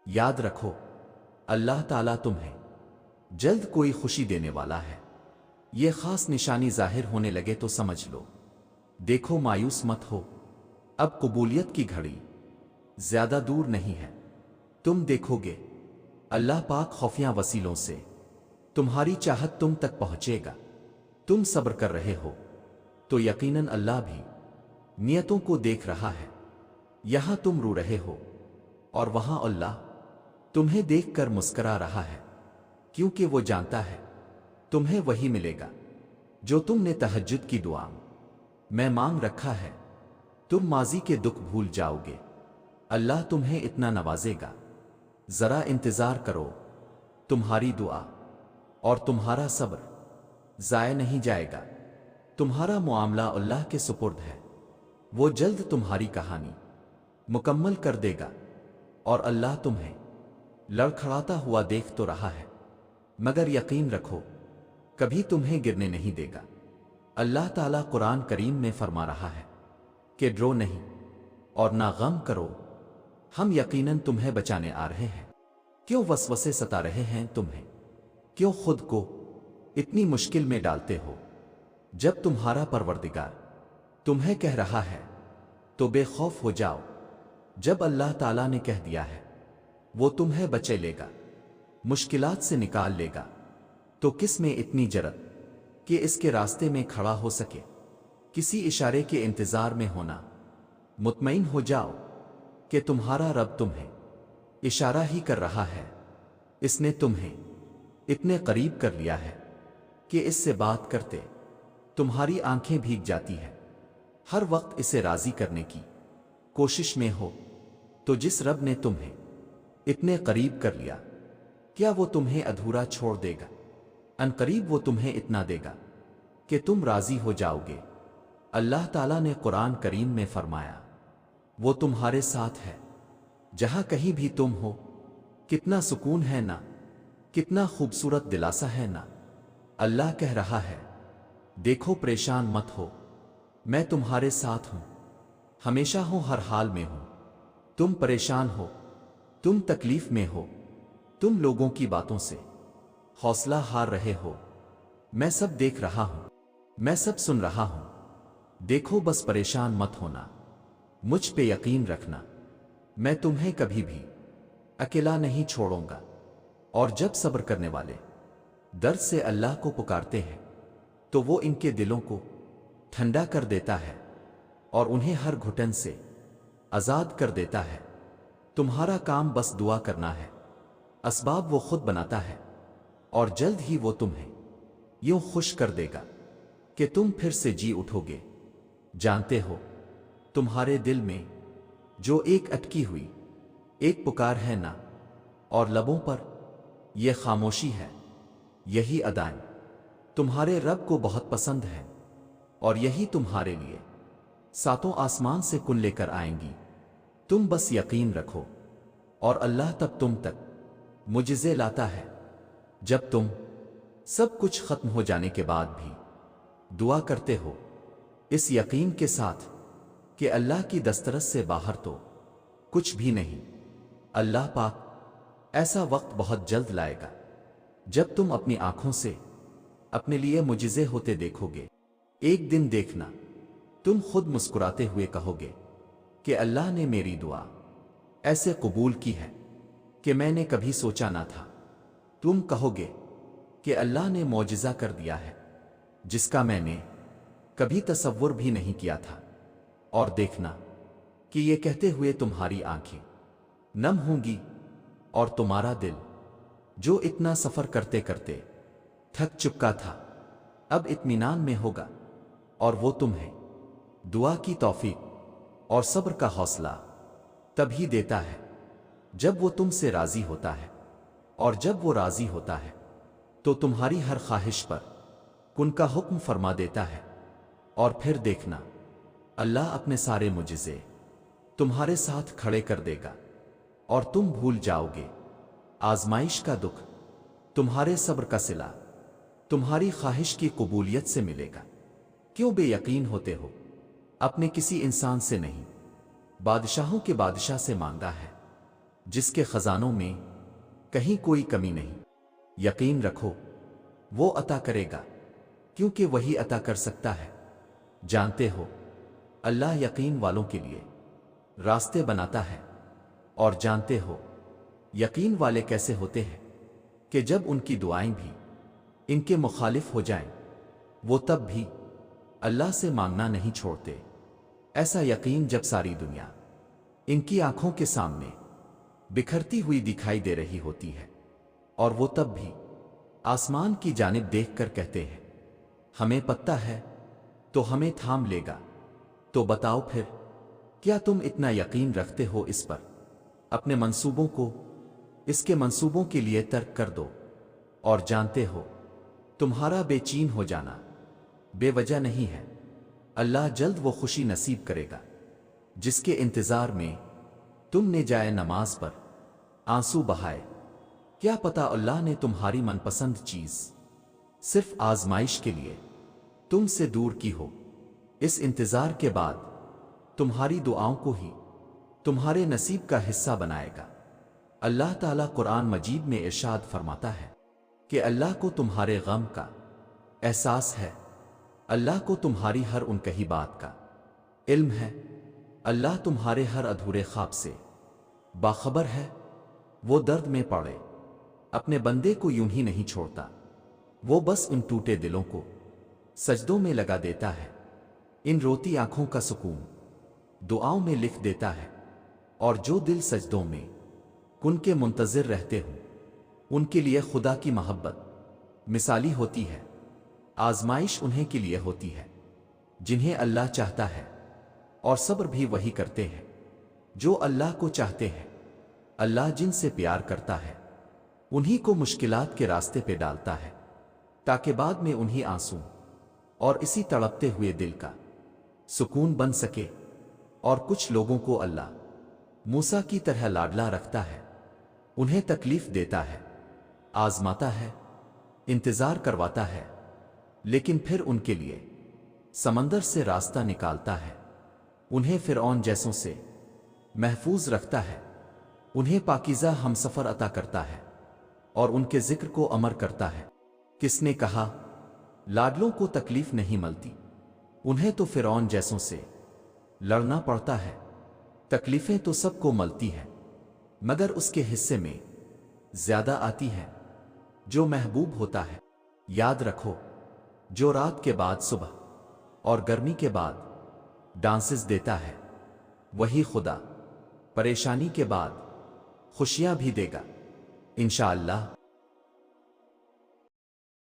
याद रखो, अल्लाह ताला तुम्हें जल्द कोई खुशी देने वाला है। ये खास निशानी जाहिर होने लगे तो समझ लो। देखो, मायूस मत हो, अब कबूलियत की घड़ी ज्यादा दूर नहीं है। तुम देखोगे अल्लाह पाक खौफिया वसीलों से तुम्हारी चाहत तुम तक पहुंचेगा। तुम सब्र कर रहे हो तो यकीनन अल्लाह भी नियतों को देख रहा है। यहां तुम रो रहे हो और वहां अल्लाह तुम्हें देखकर मुस्कुरा रहा है, क्योंकि वो जानता है तुम्हें वही मिलेगा जो तुमने तहज्जुद की दुआ में मांग रखा है। तुम माजी के दुख भूल जाओगे, अल्लाह तुम्हें इतना नवाजेगा। जरा इंतजार करो, तुम्हारी दुआ और तुम्हारा सब्र जाया नहीं जाएगा। तुम्हारा मामला अल्लाह के सुपुर्द है, वो जल्द तुम्हारी कहानी मुकम्मल कर देगा। और अल्लाह तुम्हें लड़खड़ाता हुआ देख तो रहा है, मगर यकीन रखो कभी तुम्हें गिरने नहीं देगा। अल्लाह ताला कुरान करीम में फरमा रहा है कि डरो नहीं और ना गम करो, हम यकीनन तुम्हें बचाने आ रहे हैं। क्यों वसवसे सता रहे हैं तुम्हें? क्यों खुद को इतनी मुश्किल में डालते हो? जब तुम्हारा परवरदिगार तुम्हें कह रहा है तो बेखौफ हो जाओ। जब अल्लाह ताला ने कह दिया है वो तुम्हें बचा लेगा, मुश्किलात से निकाल लेगा, तो किस में इतनी जरत कि इसके रास्ते में खड़ा हो सके? किसी इशारे के इंतजार में होना। मुतमईन हो जाओ कि तुम्हारा रब तुम्हें इशारा ही कर रहा है। इसने तुम्हें इतने करीब कर लिया है कि इससे बात करते तुम्हारी आंखें भीग जाती है। हर वक्त इसे राजी करने की कोशिश में हो, तो जिस रब ने तुम्हें इतने करीब कर लिया, क्या वो तुम्हें अधूरा छोड़ देगा? अनकरीब वो तुम्हें इतना देगा कि तुम राजी हो जाओगे। अल्लाह ताला ने कुरान करीम में फरमाया, वो तुम्हारे साथ है जहां कहीं भी तुम हो। कितना सुकून है ना, कितना खूबसूरत दिलासा है ना। अल्लाह कह रहा है, देखो परेशान मत हो, मैं तुम्हारे साथ हूं, हमेशा हूं, हर हाल में हूं। तुम परेशान हो, तुम तकलीफ में हो, तुम लोगों की बातों से हौसला हार रहे हो, मैं सब देख रहा हूं, मैं सब सुन रहा हूं। देखो, बस परेशान मत होना, मुझ पे यकीन रखना, मैं तुम्हें कभी भी अकेला नहीं छोड़ूंगा। और जब सब्र करने वाले दर्द से अल्लाह को पुकारते हैं तो वो इनके दिलों को ठंडा कर देता है और उन्हें हर घुटन से आजाद कर देता है। तुम्हारा काम बस दुआ करना है, असबाब वो खुद बनाता है और जल्द ही वो तुम्हें यूं खुश कर देगा कि तुम फिर से जी उठोगे। जानते हो, तुम्हारे दिल में जो एक अटकी हुई एक पुकार है ना, और लबों पर यह खामोशी है, यही अदाएं तुम्हारे रब को बहुत पसंद है और यही तुम्हारे लिए सातों आसमान से कुन लेकर आएंगी। तुम बस यकीन रखो और अल्लाह तब तुम तक मुजिज़े लाता है। जब तुम सब कुछ खत्म हो जाने के बाद भी दुआ करते हो इस यकीन के साथ कि अल्लाह की दस्तरस से बाहर तो कुछ भी नहीं। अल्लाह पाक ऐसा वक्त बहुत जल्द लाएगा जब तुम अपनी आंखों से अपने लिए मुजिज़े होते देखोगे। एक दिन देखना, तुम खुद मुस्कुराते हुए कहोगे कि अल्लाह ने मेरी दुआ ऐसे कबूल की है कि मैंने कभी सोचा ना था। तुम कहोगे कि अल्लाह ने मौजिज़ा कर दिया है जिसका मैंने कभी तसव्वुर भी नहीं किया था। और देखना कि ये कहते हुए तुम्हारी आंखें नम होंगी और तुम्हारा दिल जो इतना सफर करते करते थक चुका था अब इत्मीनान में होगा और वो तुम्हें दुआ की तौफीक और सब्र का हौसला तभी देता है जब वो तुमसे राजी होता है। और जब वो राजी होता है तो तुम्हारी हर ख्वाहिश पर उनका हुक्म फरमा देता है। और फिर देखना, अल्लाह अपने सारे मुजिज़े तुम्हारे साथ खड़े कर देगा और तुम भूल जाओगे आजमाइश का दुख। तुम्हारे सब्र का सिला तुम्हारी ख्वाहिश की कबूलियत से मिलेगा। क्यों बेयकीन होते हो? अपने किसी इंसान से नहीं, बादशाहों के बादशाह से मांगा है جس کے خزانوں میں کہیں کوئی کمی نہیں۔ یقین رکھو وہ عطا کرے گا، کیونکہ وہی عطا کر سکتا ہے۔ جانتے ہو اللہ یقین والوں کے لیے راستے بناتا ہے، اور جانتے ہو یقین والے کیسے ہوتے ہیں کہ جب ان کی دعائیں بھی ان کے مخالف ہو جائیں وہ تب بھی اللہ سے مانگنا نہیں چھوڑتے۔ ایسا یقین جب ساری دنیا ان کی آنکھوں کے سامنے بکھرتی ہوئی دکھائی دے رہی ہوتی ہے، اور وہ تب بھی آسمان کی جانب دیکھ کر کہتے ہیں ہمیں پتہ ہے تو ہمیں تھام لے گا۔ تو بتاؤ پھر کیا تم اتنا یقین رکھتے ہو اس پر؟ اپنے منصوبوں کو اس کے منصوبوں کے لیے ترک کر دو، اور جانتے ہو تمہارا بے چین ہو جانا بے وجہ نہیں ہے۔ اللہ جلد وہ خوشی نصیب کرے گا جس کے انتظار میں تم نے جائے نماز پر آنسو بہائے۔ کیا پتا اللہ نے تمہاری من پسند چیز صرف آزمائش کے لیے تم سے دور کی ہو۔ اس انتظار کے بعد تمہاری دعاؤں کو ہی تمہارے نصیب کا حصہ بنائے گا۔ اللہ تعالیٰ قرآن مجید میں ارشاد فرماتا ہے کہ اللہ کو تمہارے غم کا احساس ہے، اللہ کو تمہاری ہر ان کہی بات کا علم ہے، اللہ تمہارے ہر ادھورے خواب سے باخبر ہے۔ وہ درد میں پڑے اپنے بندے کو یوں ہی نہیں چھوڑتا، وہ بس ان ٹوٹے دلوں کو سجدوں میں لگا دیتا ہے، ان روتی آنکھوں کا سکون دعاؤں میں لکھ دیتا ہے، اور جو دل سجدوں میں ان کے منتظر رہتے ہوں ان کے لیے خدا کی محبت مثالی ہوتی ہے۔ آزمائش انہیں کے لیے ہوتی ہے جنہیں اللہ چاہتا ہے، اور صبر بھی وہی کرتے ہیں جو اللہ کو چاہتے ہیں۔ اللہ جن سے پیار کرتا ہے انہی کو مشکلات کے راستے پہ ڈالتا ہے، تاکہ بعد میں انہی آنسو اور اسی تڑپتے ہوئے دل کا سکون بن سکے۔ اور کچھ لوگوں کو اللہ موسیٰ کی طرح لاڈلا رکھتا ہے، انہیں تکلیف دیتا ہے، آزماتا ہے، انتظار کرواتا ہے، لیکن پھر ان کے لیے سمندر سے راستہ نکالتا ہے، انہیں فرعون جیسوں سے محفوظ رکھتا ہے، انہیں پاکیزہ ہمسفر عطا کرتا ہے، اور ان کے ذکر کو امر کرتا ہے۔ کس نے کہا لاڈلوں کو تکلیف نہیں ملتی؟ انہیں تو فرعون جیسوں سے لڑنا پڑتا ہے۔ تکلیفیں تو سب کو ملتی ہیں، مگر اس کے حصے میں زیادہ آتی ہے جو محبوب ہوتا ہے۔ یاد رکھو جو رات کے بعد صبح اور گرمی کے بعد ڈانسز دیتا ہے وہی خدا پریشانی کے بعد خوشیاں بھی دے گا انشاءاللہ۔